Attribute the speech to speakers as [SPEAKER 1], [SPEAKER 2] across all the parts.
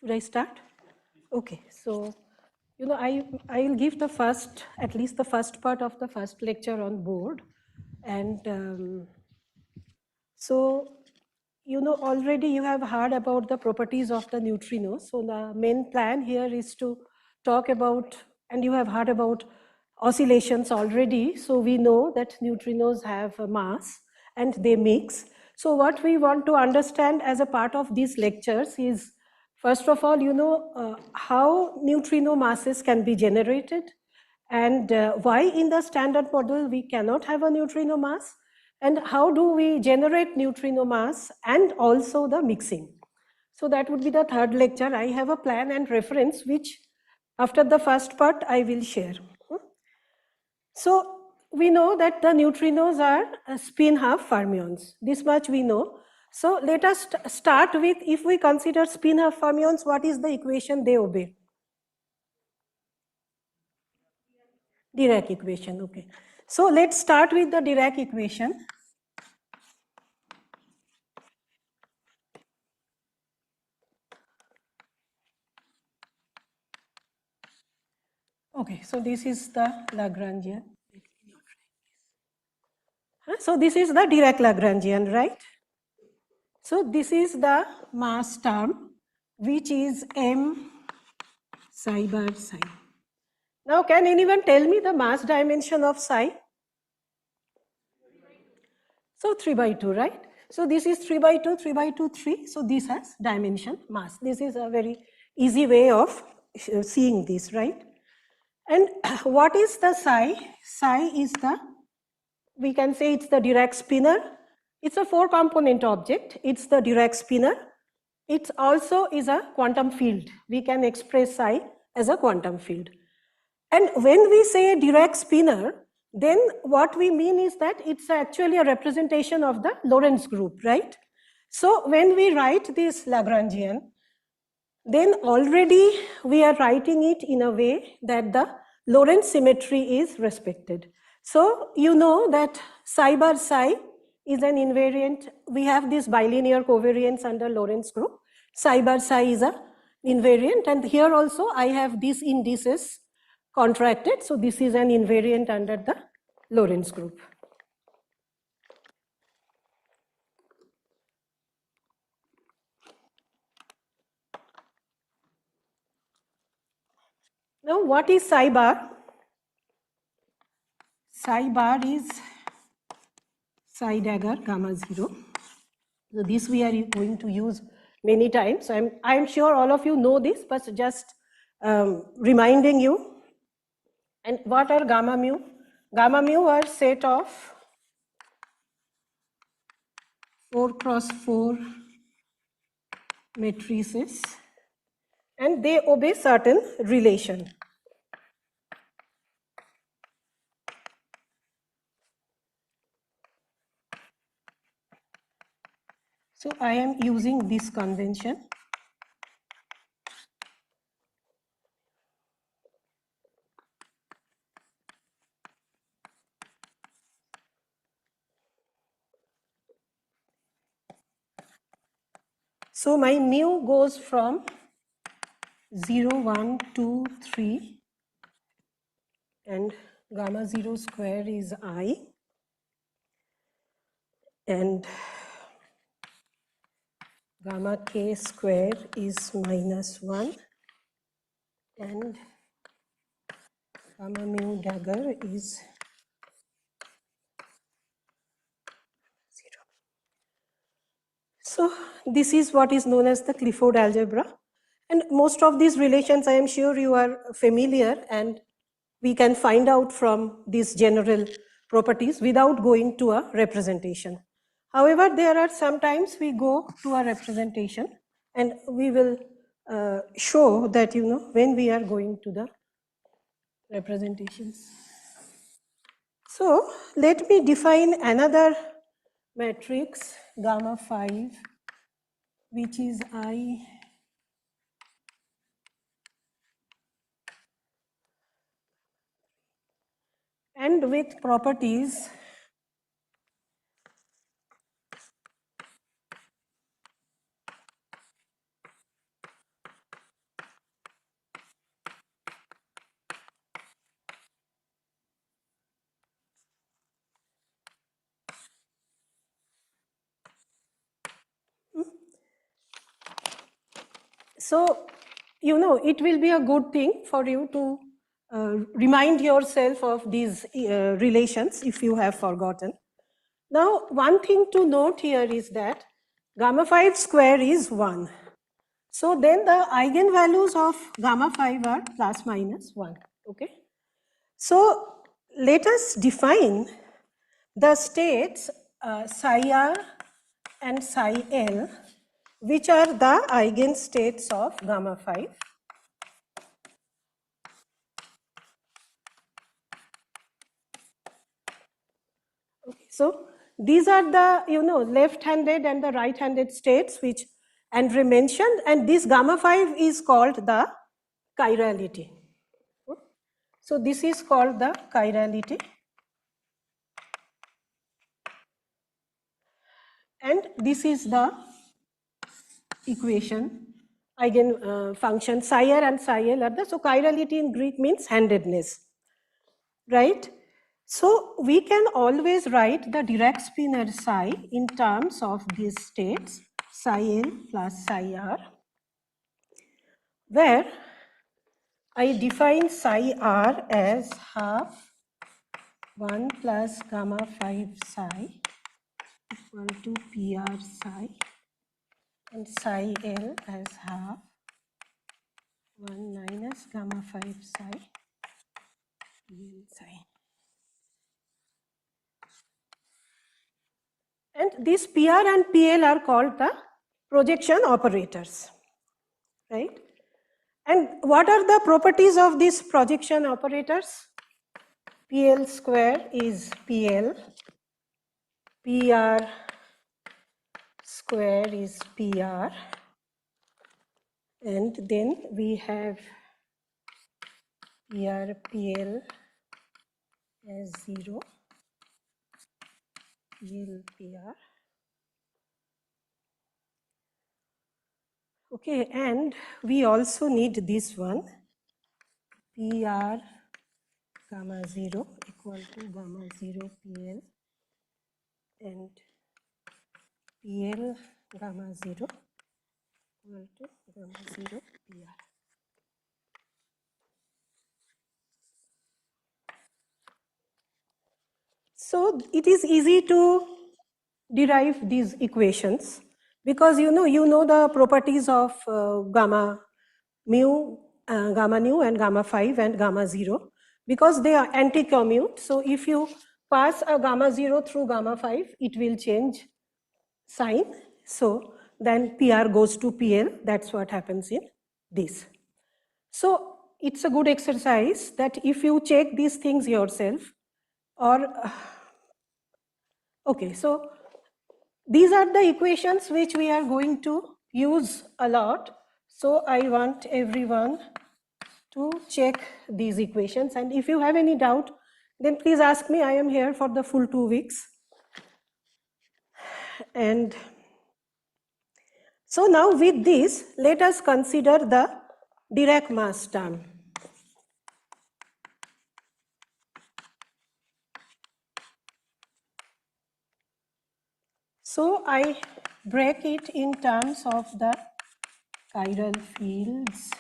[SPEAKER 1] Should I start? Okay, so I will give the first, at least the first part of the first lecture on board, and so already you have heard about the properties of the neutrinos. So the main plan here is to talk about, and you have heard about oscillations already. So we know that neutrinos have a mass and they mix. So what we want to understand as a part of these lectures is, first of all, how neutrino masses can be generated, and why in the standard model we cannot have a neutrino mass, and how do we generate neutrino mass, and also the mixing. So that would be the third lecture. I have a plan and reference which after the first part I will share. So we know that the neutrinos are spin half fermions. This much we know. So let us start with, if we consider spin half fermions, what is the equation they obey? Dirac equation, okay. So let's start with the Dirac equation. Okay, so this is the Lagrangian. So this is the Dirac Lagrangian, right? So this is the mass term, which is m psi bar psi. Now can anyone tell me the mass dimension of psi? So 3 by 2, right? So this is 3 by 2, 3 by 2, 3. So this has dimension, mass. This is a very easy way of seeing this, right? And what is the psi? Psi is the, we can say it's the Dirac spinor. It's a 4-component object. It's the Dirac spinor. It also is a quantum field. We can express psi as a quantum field. And when we say Dirac spinor, then what we mean is that it's actually a representation of the Lorentz group, right? So when we write this Lagrangian, then already we are writing it in a way that the Lorentz symmetry is respected. So you know that psi bar psi is an invariant. We have this bilinear covariance under Lorentz group. Psi bar psi is a invariant, and here also I have these indices contracted. So this is an invariant under the Lorentz group. Now what is psi bar? Psi bar is psi dagger gamma 0. So this we are going to use many times. So I'm sure all of you know this, but just reminding you. And what are gamma mu? Gamma mu are set of 4 cross 4 matrices, and they obey certain relation. So I am using this convention. So my mu goes from 0, 1, 2, 3, and gamma 0 square is I, and gamma k square is minus 1, and gamma mu dagger is 0. So this is what is known as the Clifford algebra, and most of these relations I am sure you are familiar, and we can find out from these general properties without going to a representation. However, there are sometimes we go to a representation, and we will show that when we are going to the representations. So let me define another matrix gamma 5, which is I and with properties So, you know, it will be a good thing for you to remind yourself of these relations if you have forgotten. Now, one thing to note here is that gamma 5 square is 1. So then the eigenvalues of gamma 5 are plus minus 1. Okay. So let us define the states psi r and psi l, which are the eigenstates of gamma 5. Okay. So these are the, you know, left-handed and the right-handed states which Andre mentioned, and this gamma 5 is called the chirality. So this is called the chirality, and this is the equation, eigen function psi r and psi l are the, so chirality in Greek means handedness, right? So we can always write the Dirac spinor psi in terms of these states psi l plus psi r, where I define psi r as half 1 plus gamma 5 psi equal to pr psi, and psi l as half 1 minus gamma 5 psi pl psi. And these PR and PL are called the projection operators, right? And what are the properties of these projection operators? PL square is PL, PR square is PR, and then we have PR PL as 0, PL PR. Okay, and we also need this one, PR gamma 0 equal to gamma 0 PL, and PL gamma 0 equal to gamma 0 PR. So it is easy to derive these equations because you know the properties of gamma mu, gamma nu and gamma 5 and gamma 0 because they are anti-commute. So if you pass a gamma 0 through gamma 5, it will change sign. So then PR goes to PL. That's what happens in this. So it's a good exercise that if you check these things yourself, or okay, so these are the equations which we are going to use a lot. So I want everyone to check these equations, and if you have any doubt, then please ask me. I am here for the full 2 weeks. And so now with this, let us consider the Dirac mass term. So I break it in terms of the chiral fields.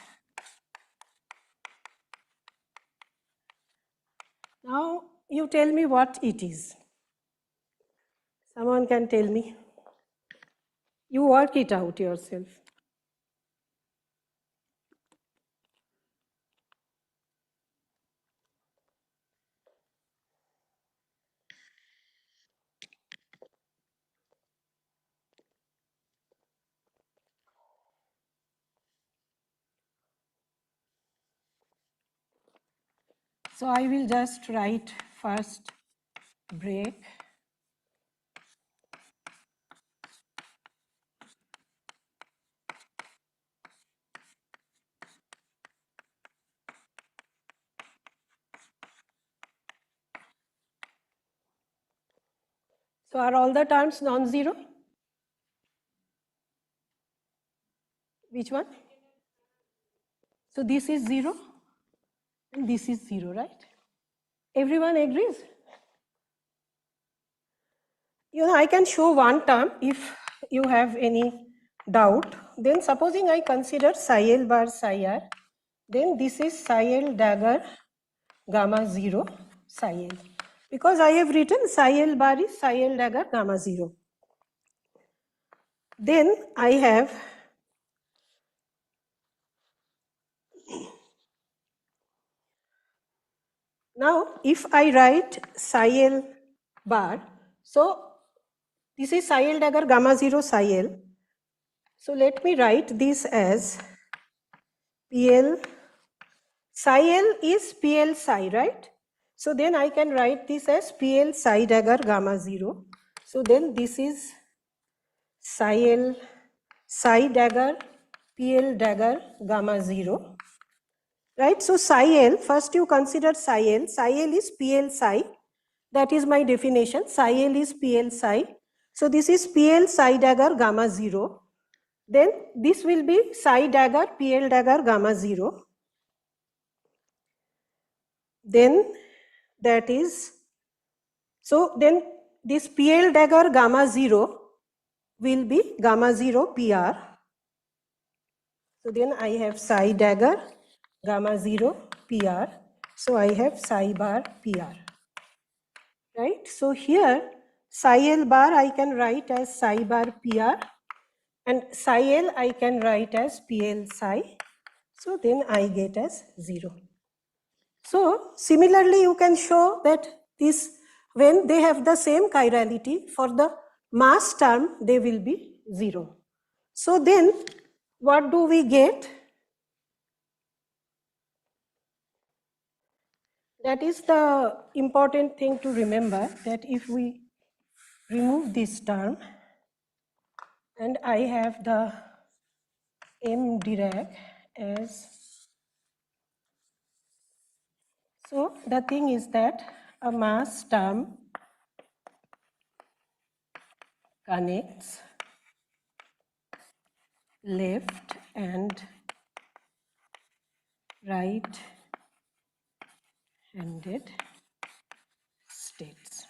[SPEAKER 1] Now you tell me what it is. Someone can tell me. You work it out yourself. So I will just write first break. So are all the terms non-zero? Which one? So this is 0 and this is 0, right? Everyone agrees? You know, I can show one term if you have any doubt, then supposing I consider psi L bar psi R, then this is psi L dagger gamma 0 psi L. Because I have written psi L bar is psi L dagger gamma 0. Then I have now if I write psi L bar, so this is psi L dagger gamma 0 psi L. So let me write this as PL psi L is PL psi, right? So then I can write this as PL psi dagger gamma 0. So then this is psi L psi dagger PL dagger gamma 0. Right? So psi L, first you consider psi L. Psi L is PL psi. That is my definition. Psi L is PL psi. So this is PL psi dagger gamma 0. Then this will be psi dagger PL dagger gamma 0. Then that is, so then this PL dagger gamma 0 will be gamma 0 PR. So then I have psi dagger gamma 0 PR. So I have psi bar PR. Right? So here psi L bar I can write as psi bar PR and psi L I can write as PL psi. So then I get as 0. So similarly you can show that this when they have the same chirality for the mass term they will be 0. So then what do we get? That is the important thing to remember, that if we remove this term and I have the M Dirac as, so the thing is that a mass term connects left and right handed states.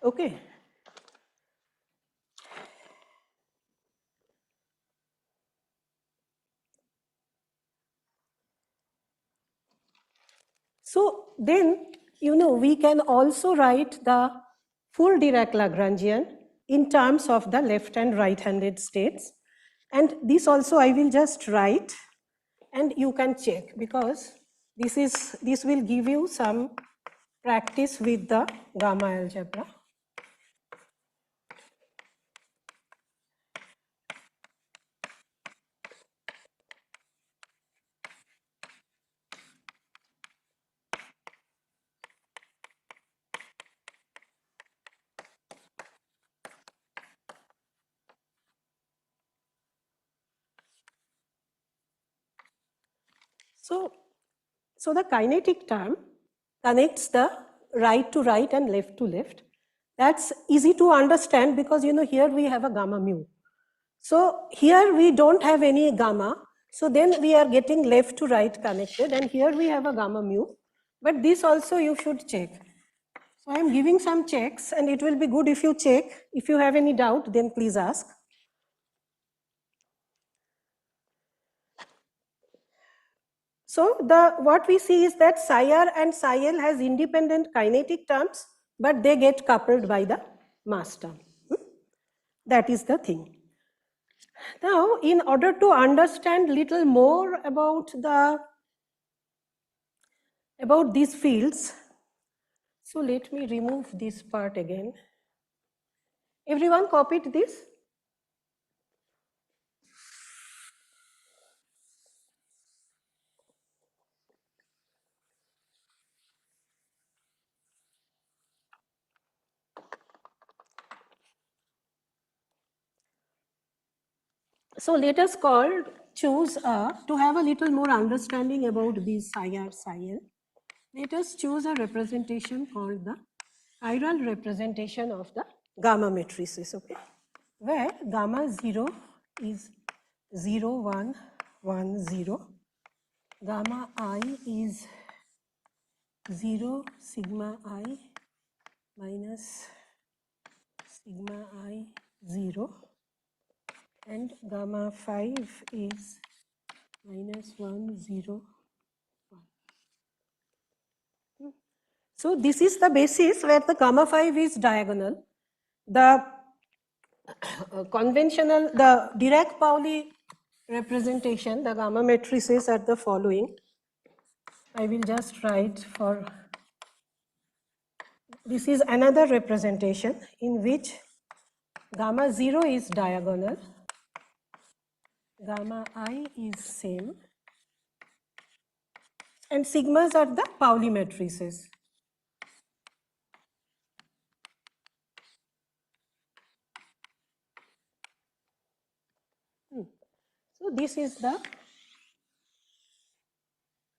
[SPEAKER 1] Okay. So then, we can also write the full Dirac Lagrangian in terms of the left and right handed states. And this also I will just write and you can check, because this will give you some practice with the gamma algebra. So the kinetic term connects the right to right and left to left. That's easy to understand because here we have a gamma mu. So here we don't have any gamma. So then we are getting left to right connected, and here we have a gamma mu. But this also you should check. So I am giving some checks, and it will be good if you check. If you have any doubt, then please ask. So what we see is that psi r and psi l has independent kinetic terms, but they get coupled by the mass term. That is the thing. Now, in order to understand little more about these fields, so let me remove this part again. Everyone copied this? So let us choose to have a little more understanding about these psi r, psi l. Let us choose a representation called the chiral representation of the gamma matrices, okay? Where gamma 0 is 0, 1, 1, 0. Gamma I is 0, sigma I minus sigma I 0, and gamma 5 is minus 1, 0, 1. So this is the basis where the gamma 5 is diagonal. The conventional, the Dirac-Pauli representation, the gamma matrices are the following. I will just write for, this is another representation in which gamma 0 is diagonal, gamma I is same, and sigmas are the Pauli matrices. So this is the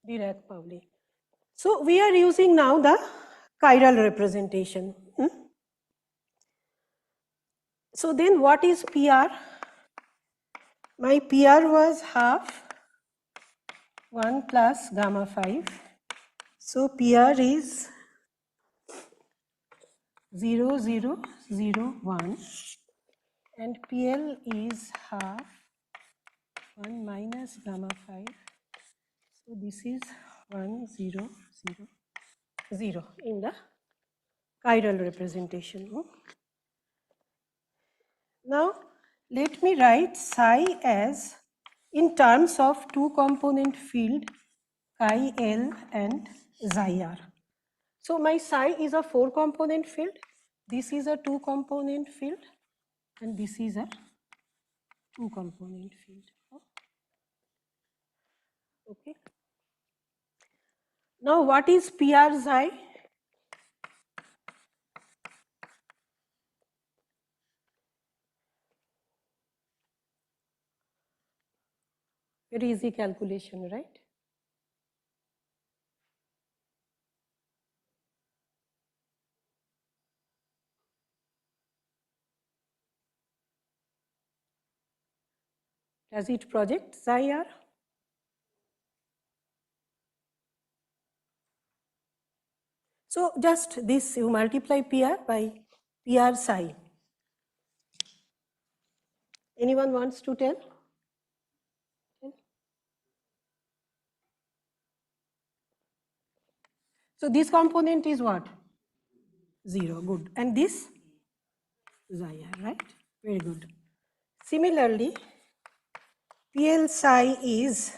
[SPEAKER 1] Dirac-Pauli. So we are using now the chiral representation. So then what is PR? My PR was half 1 plus gamma 5. So PR is 0, 0, 0, 1, and PL is half 1 minus gamma 5. So this is 1, 0, 0, 0 in the chiral representation. Now let me write psi as in terms of two component field chi L and xi r. So my psi is a 4 component field, this is a 2 component field, and this is a 2 component field. Okay. Now what is PR xi? Very easy calculation, right? Does it project xi r? So just this, you multiply PR by PR psi. Anyone wants to tell? So this component is what? 0, good. And this? Xi r, right? Very good. Similarly, PL psi is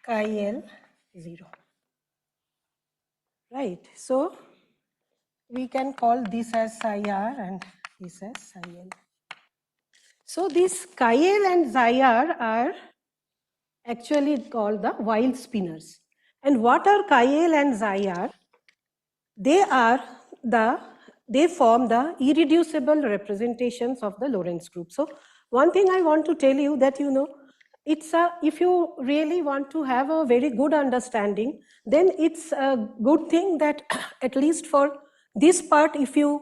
[SPEAKER 1] chi L 0. Right. So we can call this as psi r and this as psi L. So these chi L and xi r are actually called the wild spinors. And what are chi L and xi r? They form the irreducible representations of the Lorentz group. So one thing I want to tell you that it's if you really want to have a very good understanding, then it's a good thing that at least for this part, if you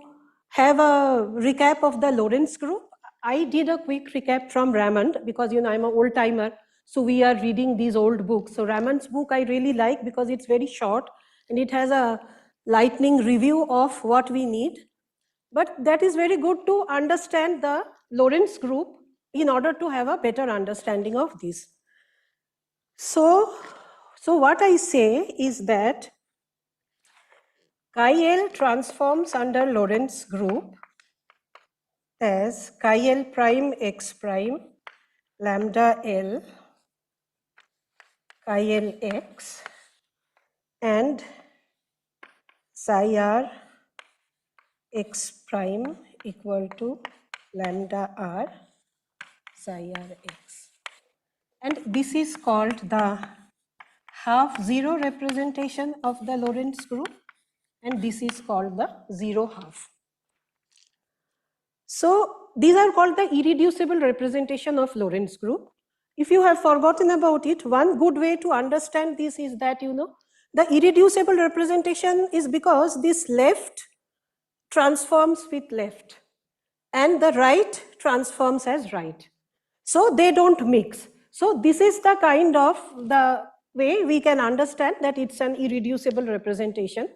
[SPEAKER 1] have a recap of the Lorentz group, I did a quick recap from Raymond because I'm an old timer, so we are reading these old books. So Raymond's book I really like because it's very short and it has a lightning review of what we need. But that is very good to understand the Lorentz group in order to have a better understanding of this. So what I say is that chi L transforms under Lorentz group as chi L prime x prime lambda L chi L x and psi r x prime equal to lambda r psi r x. And this is called the half zero representation of the Lorentz group, and this is called the zero half. So these are called the irreducible representation of Lorentz group. If you have forgotten about it, one good way to understand this is that the irreducible representation is because this left transforms with left and the right transforms as right. So they don't mix. So this is the kind of the way we can understand that it's an irreducible representation.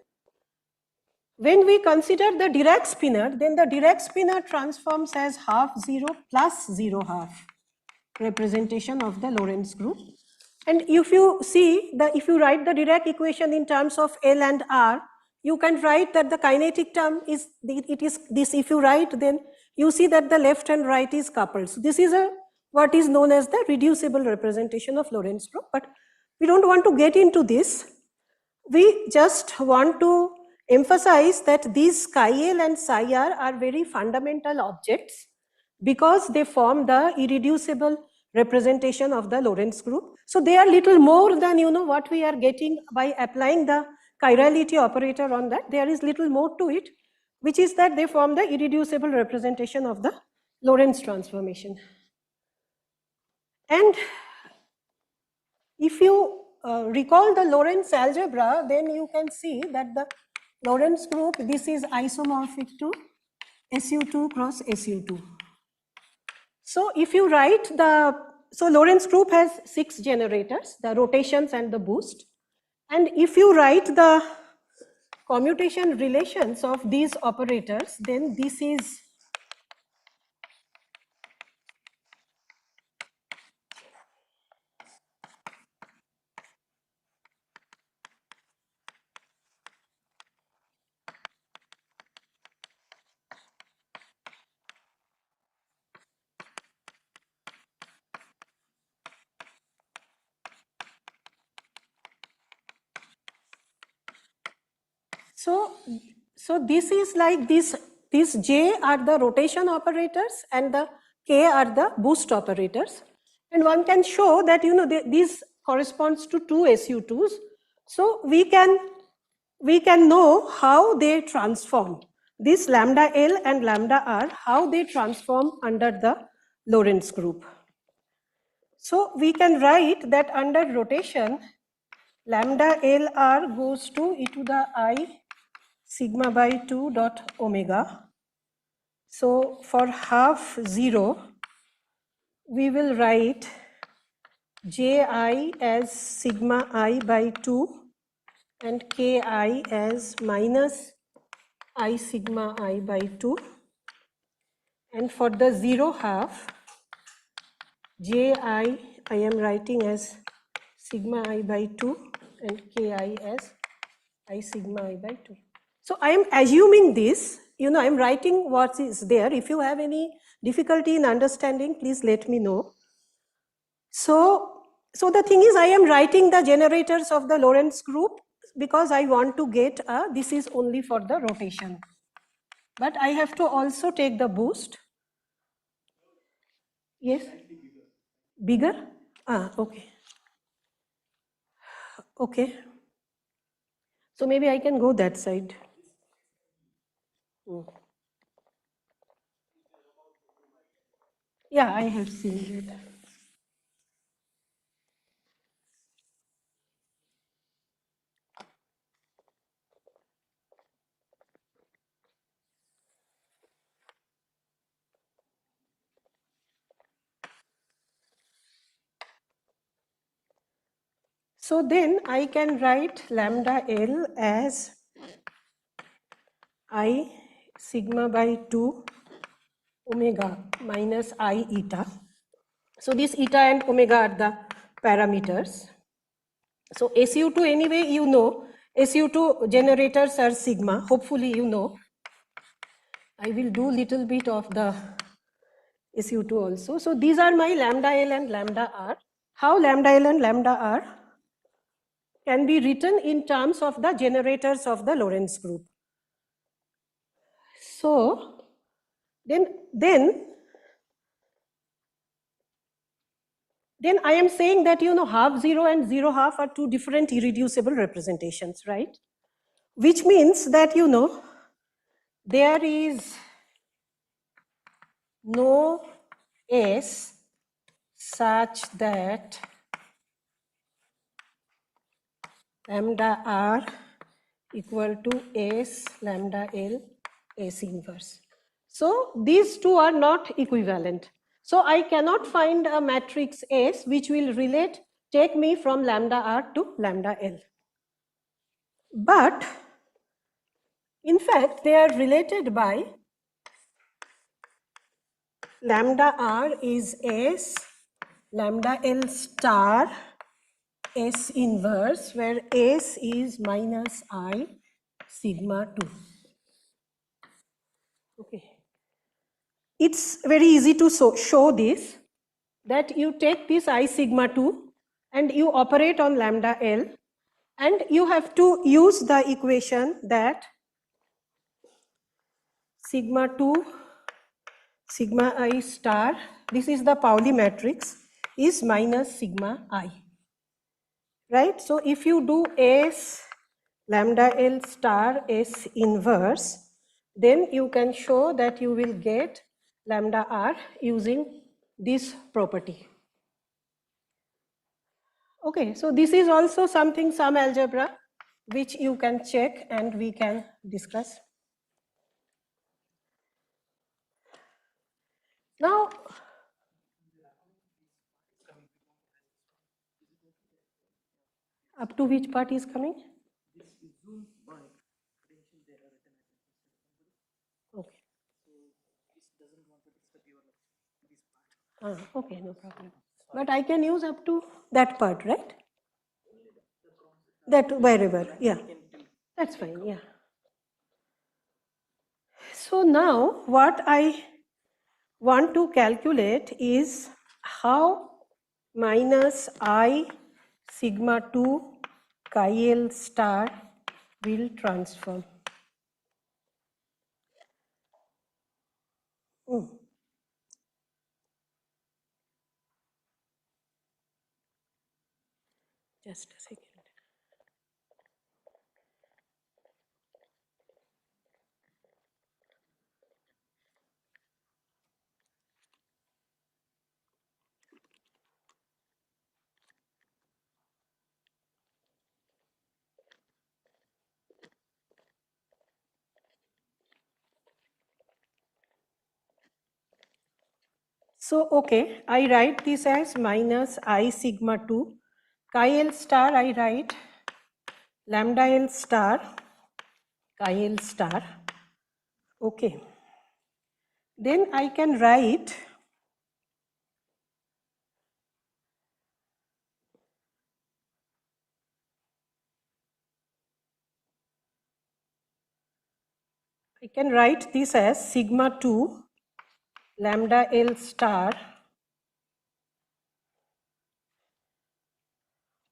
[SPEAKER 1] When we consider the Dirac spinor, then the Dirac spinor transforms as half 0 plus 0 half representation of the Lorentz group. And if you see, if you write the Dirac equation in terms of L and R, you can write that the kinetic term is, it is this. If you write, then you see that the left and right is coupled. So this is what is known as the reducible representation of Lorentz group. But we don't want to get into this. We just want to emphasize that these chi L and psi R are very fundamental objects because they form the irreducible representation of the Lorentz group. So they are little more than what we are getting by applying the chirality operator on that. There is little more to it, which is that they form the irreducible representation of the Lorentz transformation. And if you recall the Lorentz algebra, then you can see that the Lorentz group, this is isomorphic to SU2 cross SU2. So if you write so Lorentz group has 6 generators, the rotations and the boost. And if you write the commutation relations of these operators, then this is so this is like this J are the rotation operators and the K are the boost operators. And one can show that this corresponds to 2 SU2s. So we can know how they transform. This lambda L and lambda R, how they transform under the Lorentz group. So we can write that under rotation, lambda LR goes to e to the I sigma by 2 dot omega. So for half 0, we will write Ji as sigma I by 2 and Ki as minus I sigma I by 2. And for the 0 half, Ji I am writing as sigma I by 2 and Ki as I sigma I by 2. So I am assuming this, I am writing what is there. If you have any difficulty in understanding, please let me know. So the thing is, I am writing the generators of the Lorentz group because I want to get this is only for the rotation. But I have to also take the boost. Yes? Bigger? Okay. Okay. So maybe I can go that side. Yeah, I have seen it. So then I can write lambda L as I sigma by 2 omega minus I eta. So this eta and omega are the parameters. So SU2 anyway, SU2 generators are sigma, hopefully you know. I will do little bit of the SU2 also. So these are my lambda L and lambda R. How lambda L and lambda R can be written in terms of the generators of the Lorentz group. So then I am saying that half 0 and 0 half are two different irreducible representations, right? Which means that there is no S such that lambda R equal to S lambda L S inverse. So these two are not equivalent. So I cannot find a matrix S which will take me from lambda R to lambda L. But In fact, they are related by lambda r is S, lambda L star S inverse, where S is minus I sigma 2. Okay. It's very easy to show this, that you take this I sigma 2 and you operate on lambda L, and you have to use the equation that sigma 2 sigma I star, this is the Pauli matrix, is minus sigma I. Right? So if you do S lambda L star S inverse, then you can show that you will get lambda R using this property. Okay, so this is also something, some algebra, which you can check and we can discuss. Now, up to which part is coming? Okay. Okay, no problem. But I can use up to that part, right? That wherever, yeah. That's fine, yeah. So now what I want to calculate is how minus I sigma 2 chi L star will transform. Just a second. So, okay, I write this as minus I sigma 2 chi L star, I write lambda L star chi L star. Okay. Then I can write this as sigma 2 lambda L star.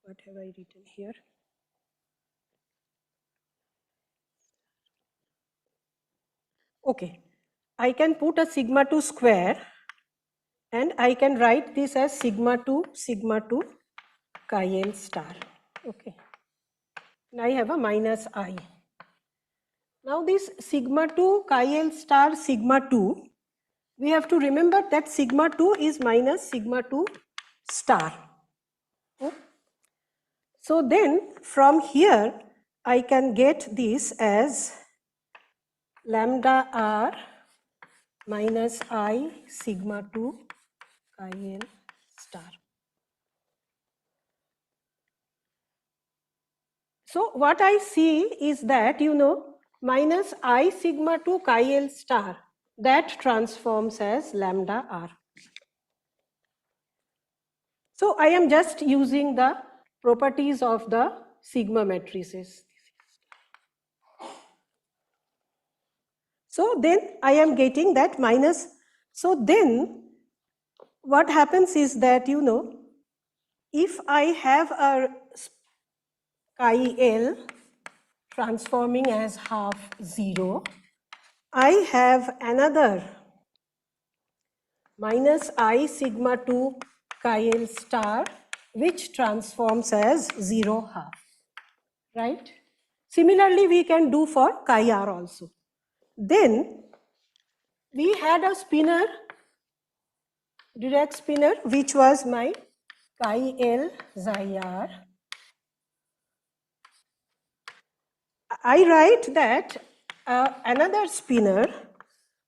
[SPEAKER 1] What have I written here? Okay, I can put a sigma 2 square and I can write this as sigma 2 chi L star. Okay, and I have a minus I. Now this sigma 2 chi L star sigma 2, we have to remember that sigma 2 is minus sigma 2 star. So then from here I can get this as lambda r minus I sigma 2 chi L star. So what I see is that, minus I sigma 2 chi L star, that transforms as lambda r. So I am just using the properties of the sigma matrices. So then I am getting that minus. So then what happens is that, if I have a chi L transforming as half 0, I have another minus I sigma 2 chi L star, which transforms as 0 half, right? Similarly, we can do for chi r also. Then we had a spinor, Dirac spinor, which was my chi L xi r. I write that another spinor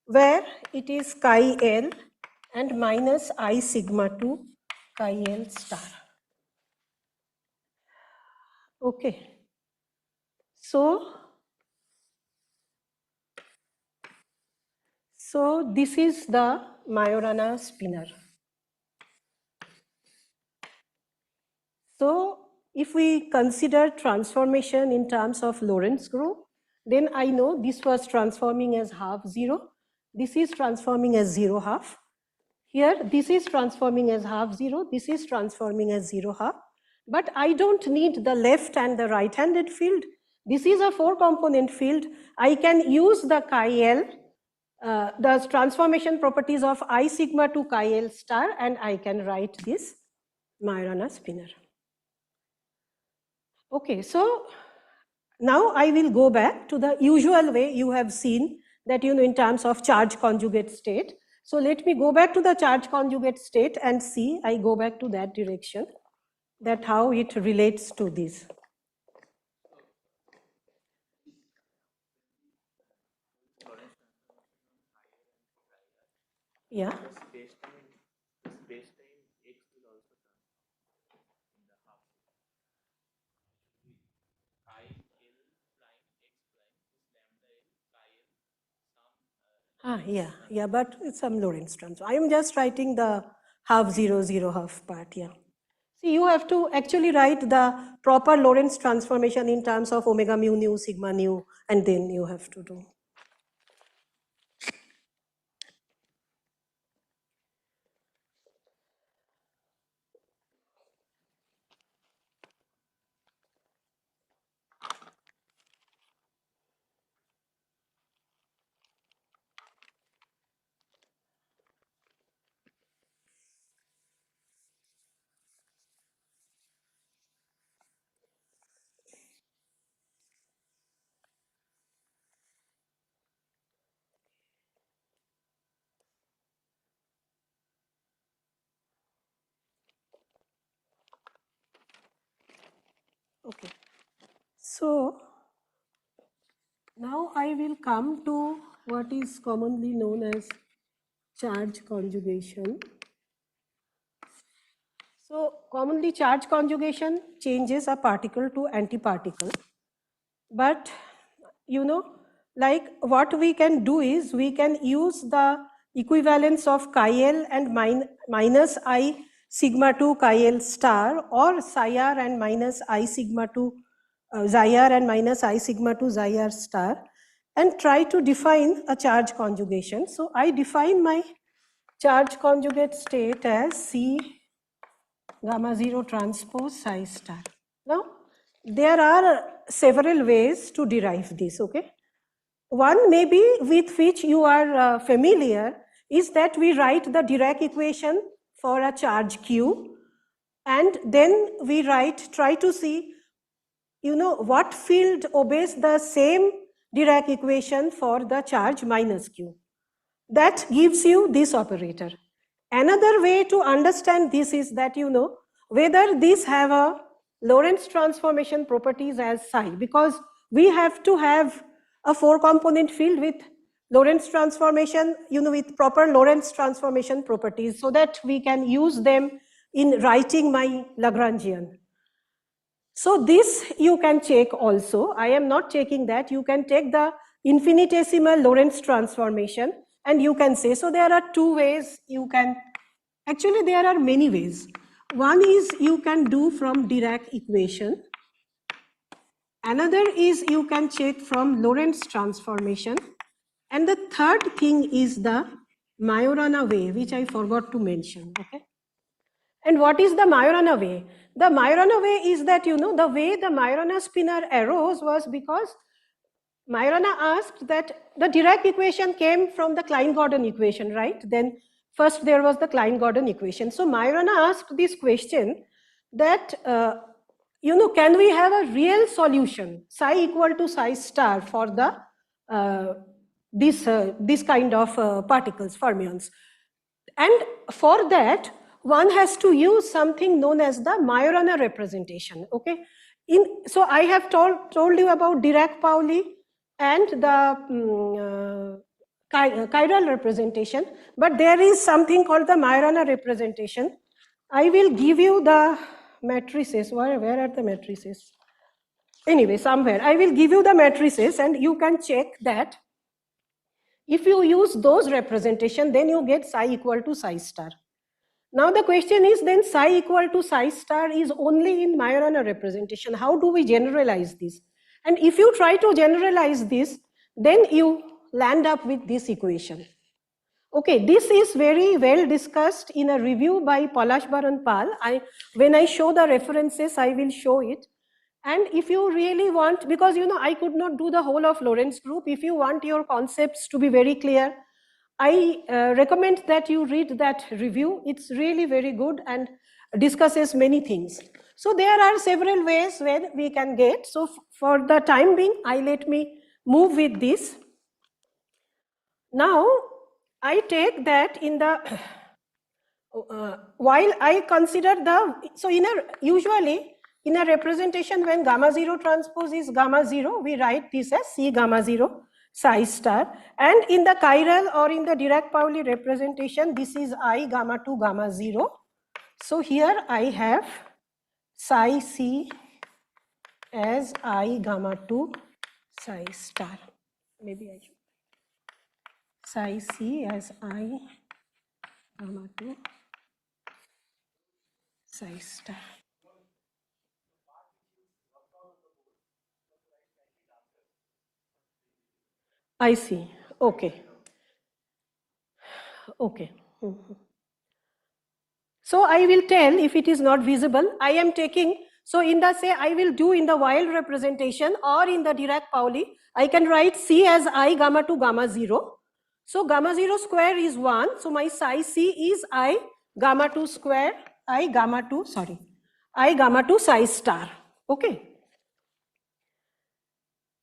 [SPEAKER 1] where it is chi L and minus I sigma 2 chi L star. Okay. So So this is the Majorana spinor. So if we consider transformation in terms of Lorentz group, then I know this was transforming as half zero. This is transforming as 0 half. Here, this is transforming as half zero. This is transforming as 0 half. But I don't need the left and the right-handed field. This is a 4-component field. I can use the chi-L, the transformation properties of I sigma to chi-L star, and I can write this Majorana spinor. Okay, so now I will go back to the usual way you have seen that, in terms of charge conjugate state. So let me go back to the charge conjugate state and see, I go back to that direction, that how it relates to this. Yeah. Yeah, but it's some Lorentz transform. I am just writing the half zero, 0 half part, yeah. See, you have to actually write the proper Lorentz transformation in terms of omega mu nu, sigma nu, and then you have to do. Okay. So now I will come to what is commonly known as charge conjugation. So commonly charge conjugation changes a particle to antiparticle. But like what we can do is we can use the equivalence of chi-L and minus I sigma to chi-L star, or psi r and minus I sigma to xi r and minus I sigma to xi r star, and try to define a charge conjugation. So I define my charge conjugate state as C gamma 0 transpose psi star. Now, there are several ways to derive this, okay? One maybe with which you are familiar is that we write the Dirac equation for a charge q, and then we try to see, what field obeys the same Dirac equation for the charge minus q. That gives you this operator. Another way to understand this is that, whether these have a Lorentz transformation properties as psi, because we have to have a 4-component field with Lorentz transformation, with proper Lorentz transformation properties, so that we can use them in writing my Lagrangian. So this you can check also. I am not checking that. You can take the infinitesimal Lorentz transformation and you can say, so there are two ways you can, actually there are many ways. One is you can do from Dirac equation. Another is you can check from Lorentz transformation. And the third thing is the Majorana way, which I forgot to mention, okay? And what is the Majorana way? The Majorana way is that, the way the Majorana spinor arose was because Majorana asked that the Dirac equation came from the Klein-Gordon equation, right? Then first there was the Klein-Gordon equation. So Majorana asked this question that, can we have a real solution, psi equal to psi star for the this kind of particles, fermions? And for that, one has to use something known as the Majorana representation, okay? So I have told you about Dirac-Pauli and the chiral representation, but there is something called the Majorana representation. I will give you the matrices. Where are the matrices? Anyway, somewhere. I will give you the matrices and you can check that If you use those representation, then you get psi equal to psi star. Now the question is, then psi equal to psi star is only in Majorana representation. How do we generalize this? And if you try to generalize this, then you land up with this equation. Okay, this is very well discussed in a review by Palashbar and Pal. When I show the references, I will show it. And if you really want, because I could not do the whole of Lorentz group, if you want your concepts to be very clear, I recommend that you read that review. It's really very good and discusses many things. So there are several ways where we can get. So for the time being, let me move with this. Now, I take that in the, while I consider so usually in a representation when gamma 0 transpose is gamma 0, we write this as C gamma 0 psi star. And in the chiral or in the Dirac-Pauli representation, this is I gamma 2 gamma 0. So here I have psi C as I gamma 2 psi star. Maybe I should. Psi C as I gamma 2 psi star. I see. Okay. Okay. So I will tell if it is not visible. I am taking, so in the say I will do in the wild representation or in the Dirac-Pauli, I can write C as I gamma 2 gamma 0. So gamma 0 square is 1. So my psi C is I gamma 2 square, I gamma 2 psi star. Okay.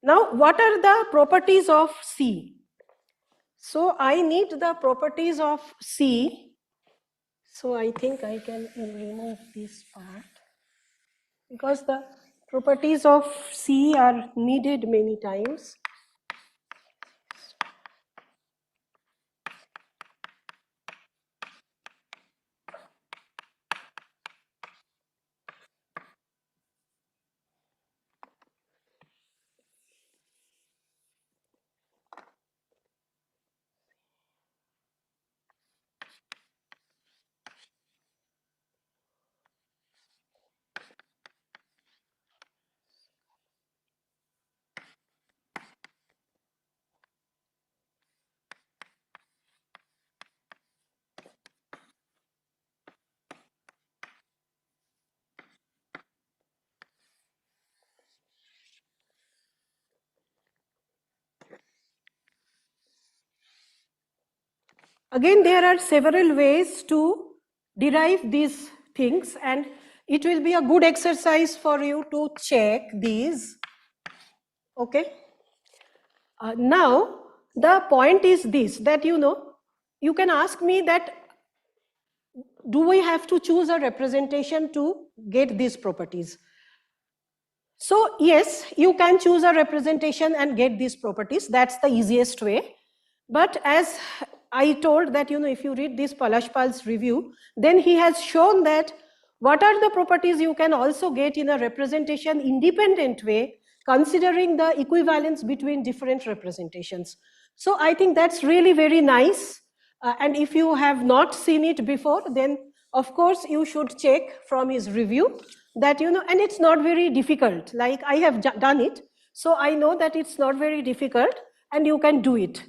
[SPEAKER 1] Now what are the properties of C? So I need the properties of C. So I think I can remove this part because the properties of C are needed many times. Again, there are several ways to derive these things, and it will be a good exercise for you to check these. Okay. Now, the point is this, that you can ask me that do we have to choose a representation to get these properties? So yes, you can choose a representation and get these properties. That's the easiest way. But as I told that, if you read this Palashpal's review, then he has shown that what are the properties you can also get in a representation independent way, considering the equivalence between different representations. So I think that's really very nice. And if you have not seen it before, then of course you should check from his review that, and it's not very difficult. Like I have done it. So I know that it's not very difficult and you can do it.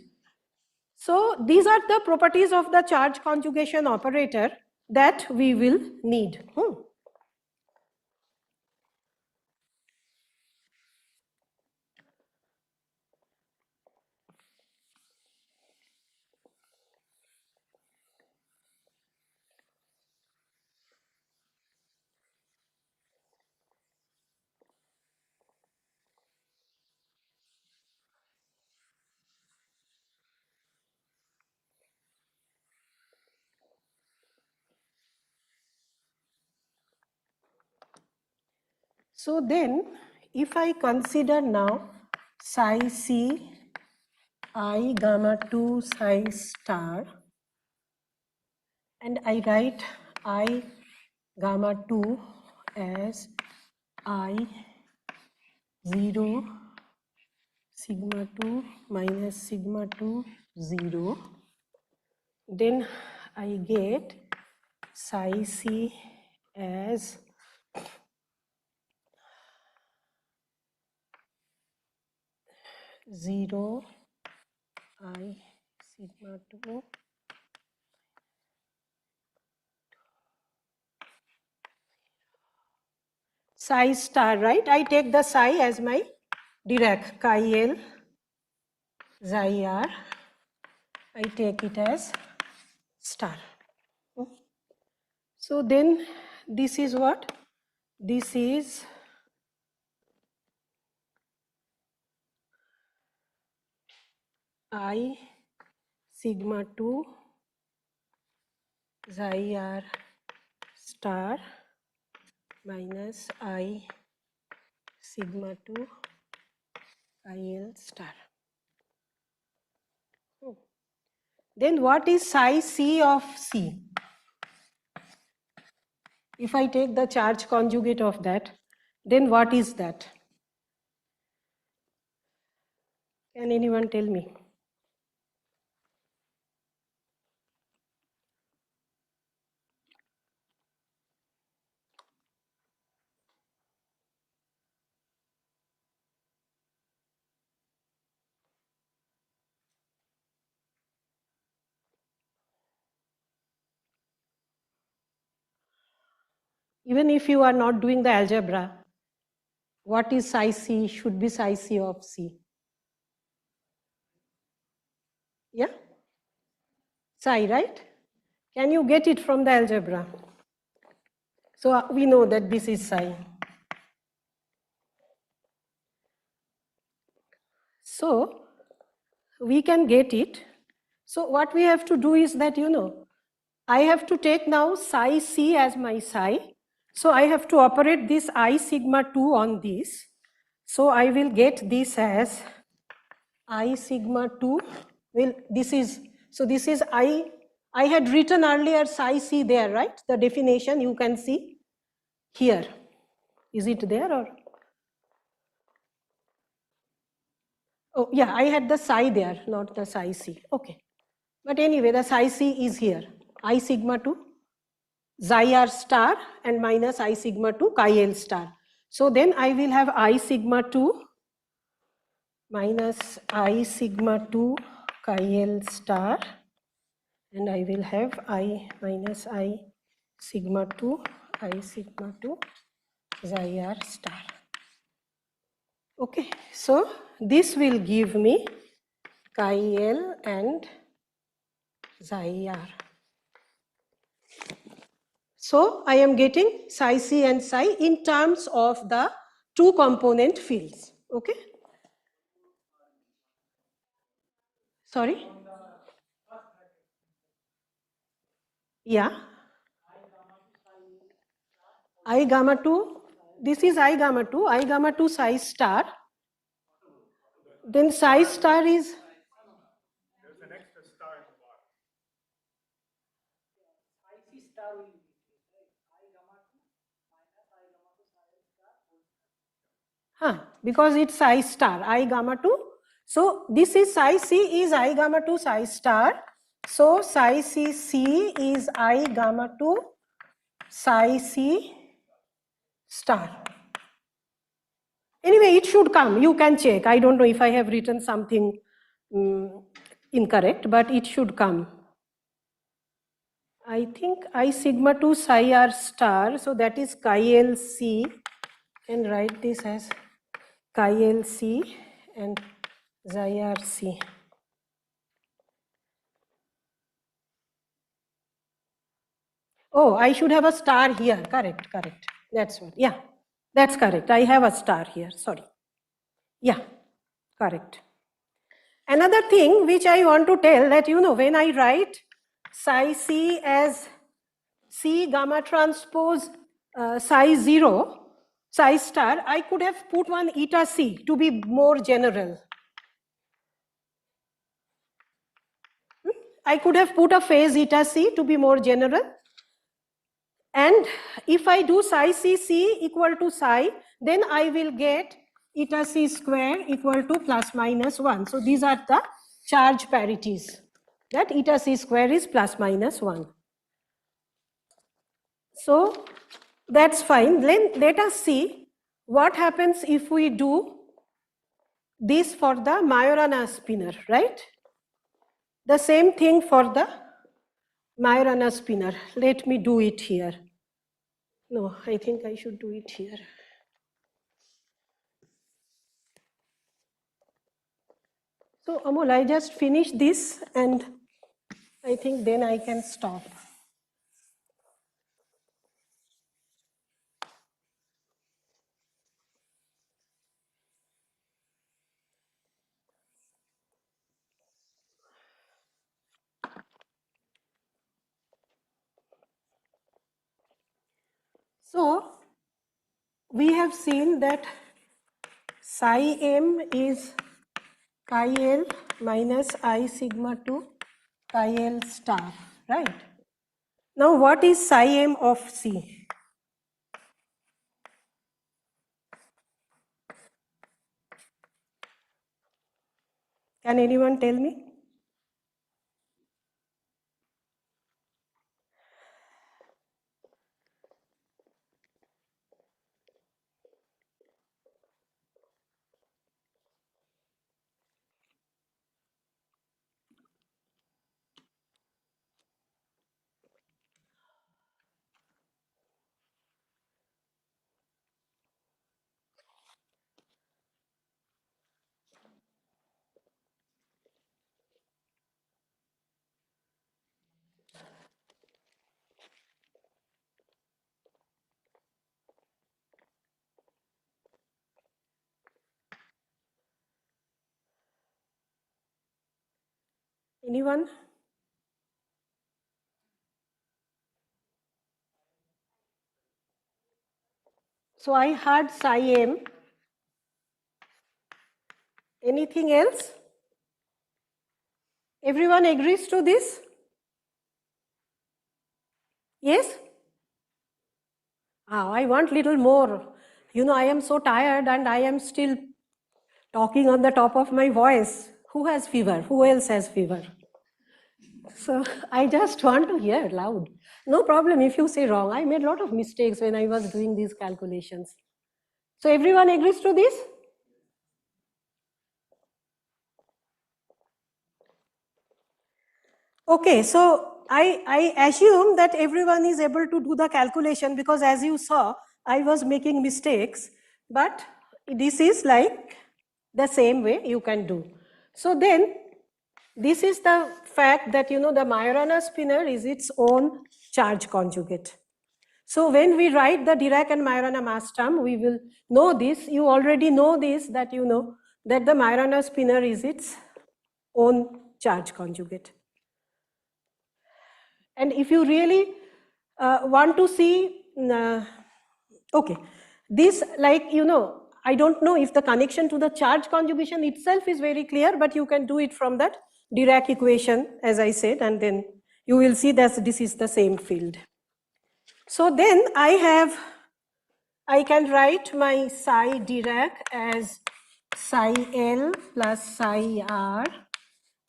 [SPEAKER 1] So these are the properties of the charge conjugation operator that we will need. So then, if I consider now psi C I gamma 2 psi star, and I write I gamma 2 as I 0 sigma 2 minus sigma 2 0. Then I get psi c as zero I sigma 2 psi star, right? I take the psi as my Dirac, chi L xi r. I take it as star. So then this is what? This is I sigma 2 xi r star minus I sigma 2 chi L star. Then what is psi c of C? If I take the charge conjugate of that, then what is that? Can anyone tell me? Even if you are not doing the algebra, what is psi c should be psi c of C. Yeah? Psi, right? Can you get it from the algebra? So we know that this is psi. So we can get it. So what we have to do is that, I have to take now psi c as my psi. So I have to operate this I sigma 2 on this. So I will get this as I sigma 2. Well, this is I had written earlier psi c there, right? The definition you can see here. Is it there or? Oh, yeah, I had the psi there, not the psi c. Okay. But anyway, the psi c is here. I sigma 2 xi r star and minus I sigma 2 chi L star. So then I will have I sigma 2 minus I sigma 2 chi L star, and I will have I minus I sigma 2 xi r star. Okay, so this will give me chi L and xi r. So I am getting psi c and psi in terms of the two component fields. Okay? Sorry? Yeah. I gamma 2, this is I gamma 2 psi star. Then psi star is.
[SPEAKER 2] There's an extra star in the bottom.
[SPEAKER 1] Because it's psi star, I gamma 2. So this is psi c is I gamma 2 psi star. So psi c is I gamma 2 psi c star. Anyway, it should come. You can check. I don't know if I have written something incorrect, but it should come. I think I sigma 2 psi r star, so that is chi L C, and write this as chi L C and xi r C. Oh, I should have a star here. Correct. That's what. Yeah, that's correct. I have a star here. Sorry. Yeah, correct. Another thing which I want to tell that, when I write psi c as C gamma transpose psi 0, psi star, I could have put one eta c to be more general. I could have put a phase eta c to be more general. And if I do psi c equal to psi, then I will get eta c square equal to plus minus 1. So these are the charge parities, that eta c square is plus minus 1. So that's fine. Then let us see what happens if we do this for the Majorana spinor, right? The same thing for the Majorana spinor. Let me do it here. No, I think I should do it here. So Amol, I just finished this and I think then I can stop. So we have seen that psi m is chi L minus I sigma to chi L star, right? Now what is psi m of C? Can anyone tell me? Anyone? So I heard psi m. Anything else? Everyone agrees to this? Yes? I want little more. You know, I am so tired and I am still talking on the top of my voice. Who has fever? Who else has fever? So I just want to hear loud. No problem if you say wrong. I made a lot of mistakes when I was doing these calculations. So everyone agrees to this? Okay, so I assume that everyone is able to do the calculation because as you saw, I was making mistakes, but this is like the same way you can do. So then, this is the fact that, you know, the Majorana spinor is its own charge conjugate. So when we write the Dirac and Majorana mass term, we will know this. You already know this, that you know that the Majorana spinor is its own charge conjugate. And if you really want to see, okay, this, like, you know, I don't know if the connection to the charge conjugation itself is very clear, but you can do it from that Dirac equation, as I said, and then you will see that this is the same field. So then I can write my psi Dirac as psi L plus psi R.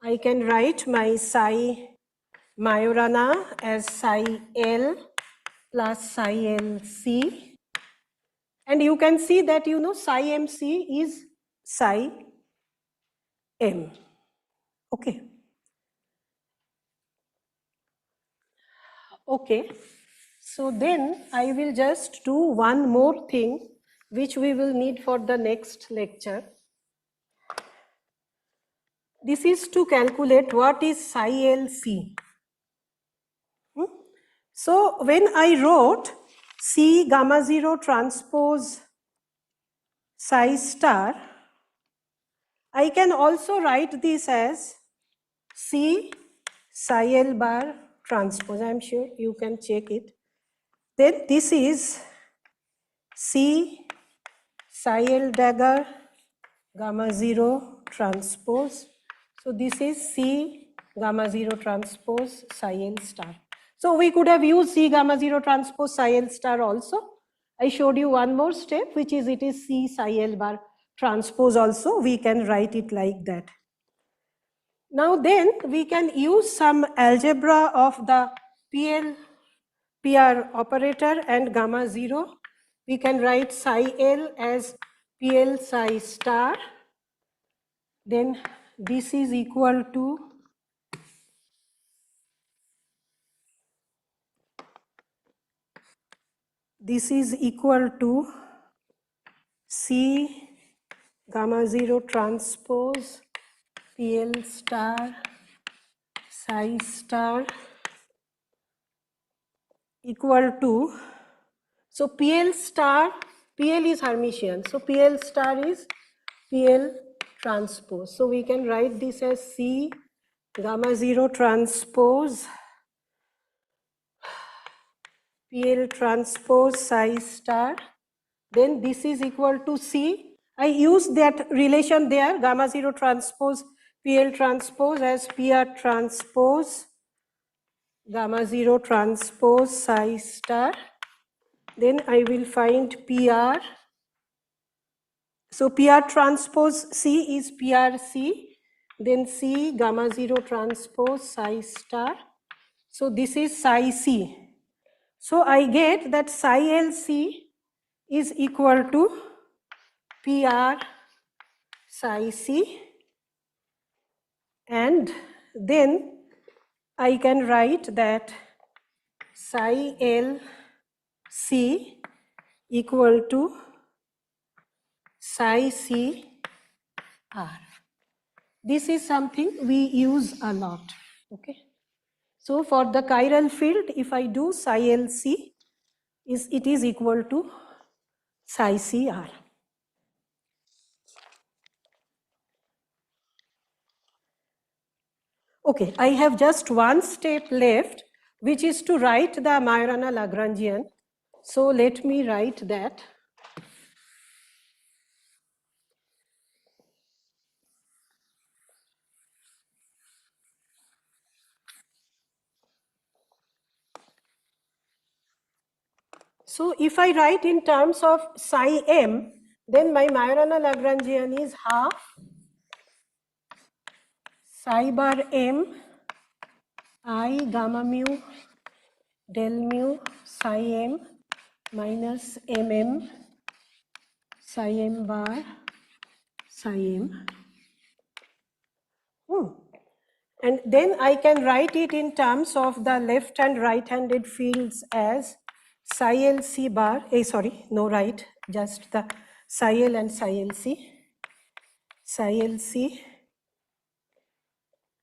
[SPEAKER 1] I can write my psi Majorana as psi L plus psi L C. And you can see that, you know, psi MC is psi M. Okay. Okay. So then I will just do one more thing which we will need for the next lecture. This is to calculate what is psi L C. So when I wrote C gamma 0 transpose psi star, I can also write this as C psi L bar transpose. I am sure you can check it. Then this is C psi L dagger gamma 0 transpose. So this is C gamma 0 transpose psi L star. So we could have used C gamma 0 transpose psi L star also. I showed you one more step, which is it is C psi L bar transpose also. We can write it like that. Now then we can use some algebra of the PR operator and gamma 0. We can write psi L as PL psi star. Then this is equal to C gamma 0 transpose PL star psi star equal to, so PL star, PL is Hermitian, so PL star is PL transpose. So we can write this as C gamma 0 transpose PL transpose psi star. Then this is equal to C. I use that relation there, gamma 0 transpose PL transpose as PR transpose gamma 0 transpose psi star. Then I will find PR. So PR transpose C is PRC. Then C gamma 0 transpose psi star. So this is psi C. So I get that psi LC is equal to PR psi C, and then I can write that psi L C equal to psi C R. This is something we use a lot. Okay. So for the chiral field, if I do psi L C, it is equal to psi C R. Okay, I have just one step left, which is to write the Majorana Lagrangian. So let me write that. So if I write in terms of psi m, then my Majorana Lagrangian is half psi bar m I gamma mu del mu psi m minus mm psi m bar psi m. And then I can write it in terms of the left and right-handed fields as psi L C bar, sorry, no right, just the psi L and psi L C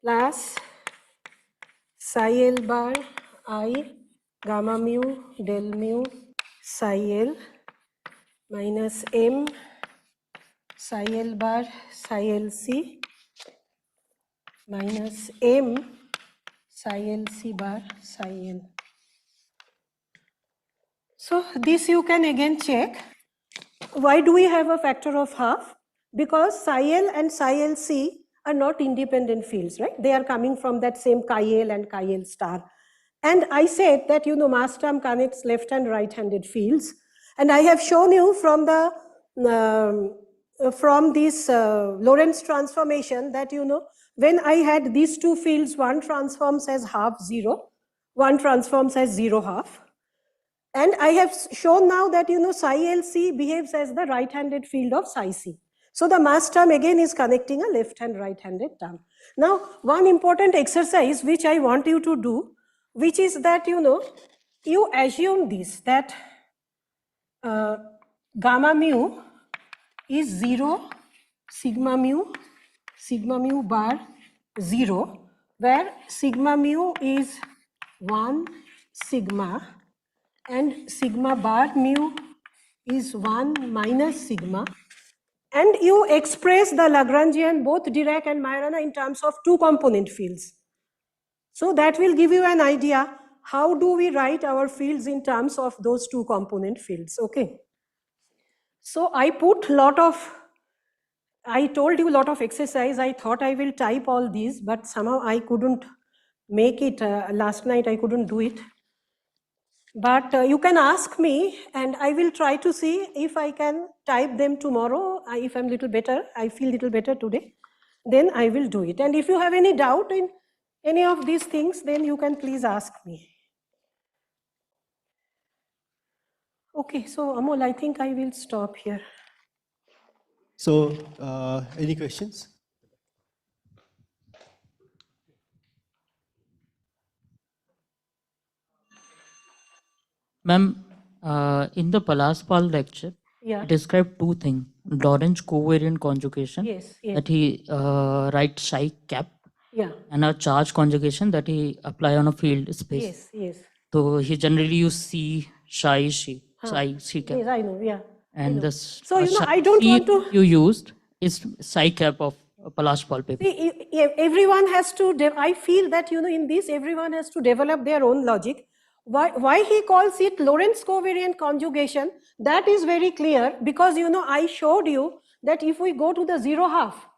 [SPEAKER 1] plus psi L bar I gamma mu del mu psi L minus m psi L bar psi L C minus m psi L C bar psi L. So this you can again check. Why do we have a factor of half? Because psi L and psi L C are not independent fields, right? They are coming from that same chi L and chi L star. And I said that, mass term connects left and right-handed fields. And I have shown you from the this Lorentz transformation that, when I had these two fields, one transforms as half 0, one transforms as 0 half. And I have shown now that, psi LC behaves as the right-handed field of psi C. So the mass term again is connecting a left and right-handed term. Now, one important exercise which I want you to do, which is that, you assume this, that gamma mu is 0, sigma mu bar 0, where sigma mu is 1 sigma and sigma bar mu is 1 minus sigma, and you express the Lagrangian, both Dirac and Majorana, in terms of two component fields. So that will give you an idea how do we write our fields in terms of those two component fields. Okay. So I told you a lot of exercise. I thought I will type all these, but somehow I couldn't make it. Last night I couldn't do it. But you can ask me and I will try to see if I can type them tomorrow. If I'm little better, I feel little better today. then I will do it. And if you have any doubt in any of these things, then you can please ask me. Okay, so Amol, I think I will stop here.
[SPEAKER 3] So, any questions?
[SPEAKER 4] Ma'am, in the Palaspal lecture,
[SPEAKER 1] Yeah.
[SPEAKER 4] he described two things: Lorentz covariant conjugation,
[SPEAKER 1] Yes, yes.
[SPEAKER 4] that he writes psi cap,
[SPEAKER 1] Yeah.
[SPEAKER 4] and a charge conjugation that he apply on a field space.
[SPEAKER 1] Yes, yes.
[SPEAKER 4] So he generally use C, psi, C cap.
[SPEAKER 1] Yes, I know, yeah.
[SPEAKER 4] And the
[SPEAKER 1] So, I
[SPEAKER 4] psi
[SPEAKER 1] don't
[SPEAKER 4] C
[SPEAKER 1] want to...
[SPEAKER 4] you used is psi cap of Palaspal paper.
[SPEAKER 1] See, everyone has to, I feel that, in this, everyone has to develop their own logic. Why he calls it Lorentz covariant conjugation, that is very clear, because, I showed you that if we go to the 0 half,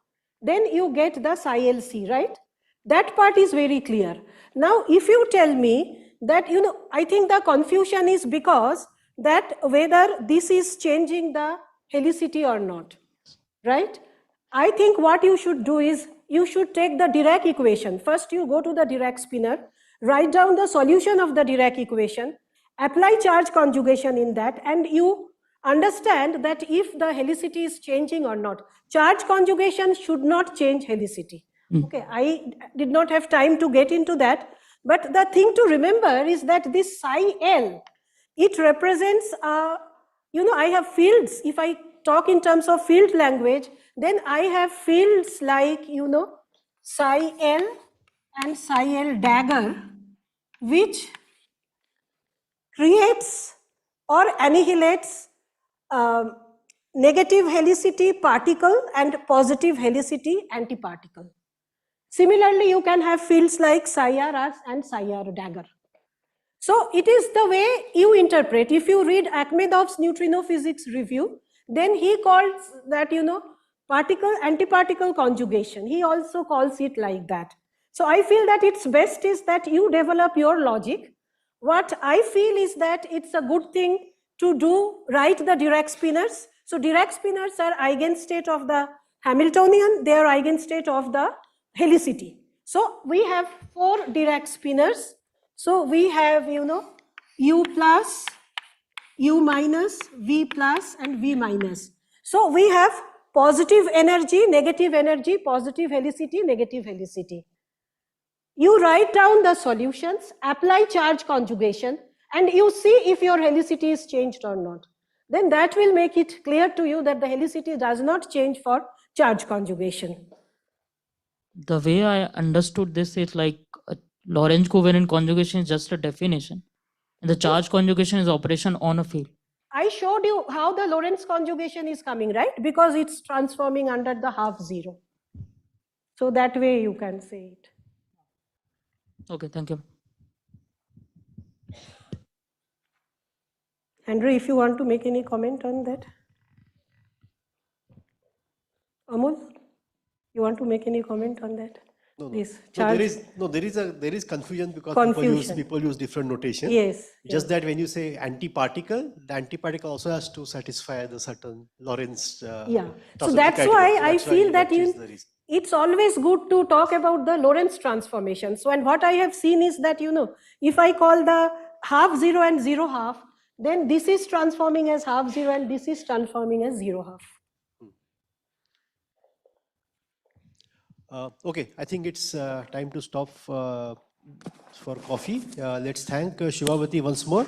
[SPEAKER 1] then you get the psi LC, right? That part is very clear. Now, if you tell me that, I think the confusion is because that whether this is changing the helicity or not, right? I think what you should do is you should take the Dirac equation. First, you go to the Dirac spinor, write down the solution of the Dirac equation, apply charge conjugation in that, and you understand that if the helicity is changing or not. Charge conjugation should not change helicity. Okay, I did not have time to get into that, but the thing to remember is that this psi L, it represents, I have fields. If I talk in terms of field language, then I have fields like, psi L and psi L dagger, which creates or annihilates negative helicity particle and positive helicity antiparticle. Similarly, you can have fields like psi R and psi R dagger. So it is the way you interpret. If you read Ahmedabad's neutrino physics review, then he calls that, particle antiparticle conjugation. He also calls it like that. So I feel that it's best is that you develop your logic. What I feel is that it's a good thing to write the Dirac spinors. So Dirac spinors are eigenstate of the Hamiltonian, they are eigenstate of the helicity. So we have 4 Dirac spinors. So we have, U plus, U minus, V plus, and V minus. So we have positive energy, positive helicity, negative helicity. You write down the solutions, apply charge conjugation, and you see if your helicity is changed or not. Then that will make it clear to you that the helicity does not change for charge conjugation.
[SPEAKER 4] The way I understood this is like Lorentz covariant conjugation is just a definition, and the charge conjugation is operation on a field.
[SPEAKER 1] I showed you how the Lorentz conjugation is coming, right? Because it's transforming under the half zero. So that way you can say it.
[SPEAKER 4] Okay, thank you.
[SPEAKER 1] Andrew, if you want to make any comment on that. Amol, you want to make any comment on that?
[SPEAKER 3] No, no.
[SPEAKER 1] This
[SPEAKER 3] There is confusion because people use different notation.
[SPEAKER 1] Yes.
[SPEAKER 3] Just that when you say antiparticle, the antiparticle also has to satisfy the certain Lorentz.
[SPEAKER 1] Yeah. So that's why I feel that it's always good to talk about the Lorentz transformation. So, and what I have seen is that, if I call the half zero and 0 half, then this is transforming as half zero and this is transforming as 0 half.
[SPEAKER 3] Okay, I think it's time to stop for coffee. Let's thank Srubabati once more.